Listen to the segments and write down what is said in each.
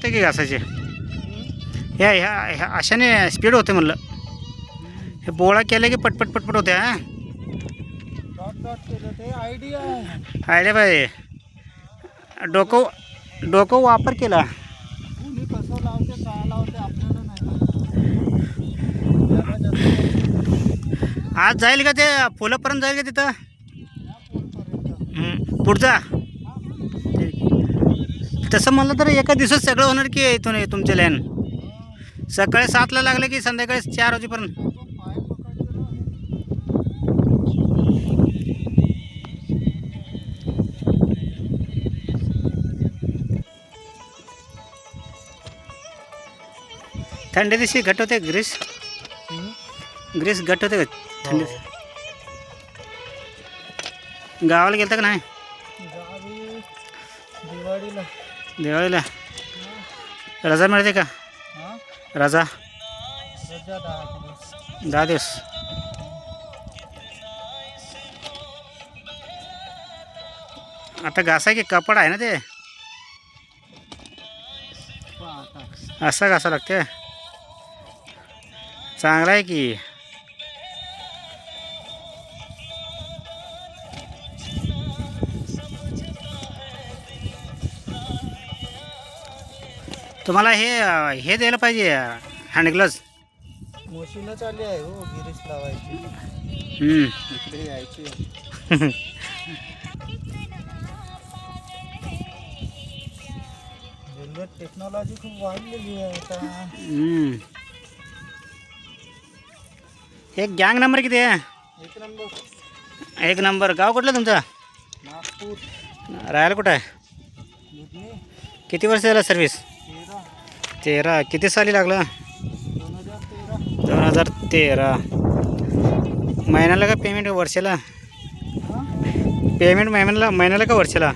होते की घासाचे ह्या ह्या ह्या अशाने स्पीड होते म्हणलं. हे बोळा केलं की पटपट पटपट होते. हां आयडिया पाहिजे. डोकं वापर केला. कसं लावते काय लावते आपल्याला नाही. आज जाईल का ते फुलापर्यंत जाईल का तिथं पुढचा. तसं म्हणलं तर एका दिवसात सगळं होणार की इथून तुमच्या लॅन. सकाळी 7ला लागलं की संध्याकाळी 4 वाजेपर्यंत. थंडी दिवशी घट होते ग्रीस घट होते का थंडी. गावाला गेलता का नाही. दिवाळीला रजा मिळते का. रजा 10 दिवस. आता घासा की कपड आहे ना ते असं घासा लागते. चांगला आहे की. तुम्हाला हे द्यायला पाहिजे हँड ग्लोव्ज. मशीनच आली आहे हो गिरीस लावायची. इकडे यायची. टेक्नॉलॉजी खूप वाढलेली आहे आता. एक गँग नंबर किती आहे. 1 नंबर. 1 नंबर. गाव कुठलं तुमचं. नागपूर. राहायला कुठं आहे. किती वर्ष झालं सर्व्हिस. 13. किती साली लागलं. 2013. महिन्याला का पेमेंट वर्षाला. पेमेंट महिन्याला का वर्षाला.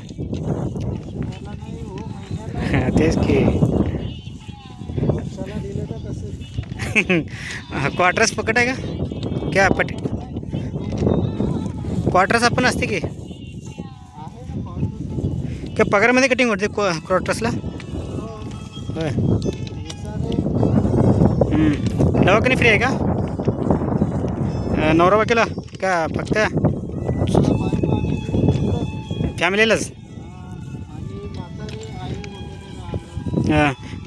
तेच की. क्वार्टर्स पकड आहे का क्या पट क्वार्टर्स आपण असते की क्या पगारामध्ये कटिंग होते क्वार्टर्सला. होय. दवाखाने फ्री आहे का. नवरा बाकीला का फक्त फॅमिलीलाच.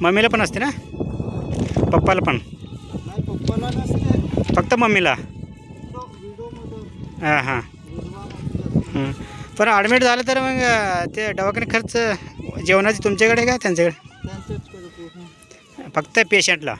मम्मीला पण असते ना. पप्पाला पण. फक्त मम्मीला. हां हां. पण ॲडमिट झालं तर मग ते दवाखाने खर्च जेवणाची तुमच्याकडे का त्यांच्याकडे. फक्त पेशंटला.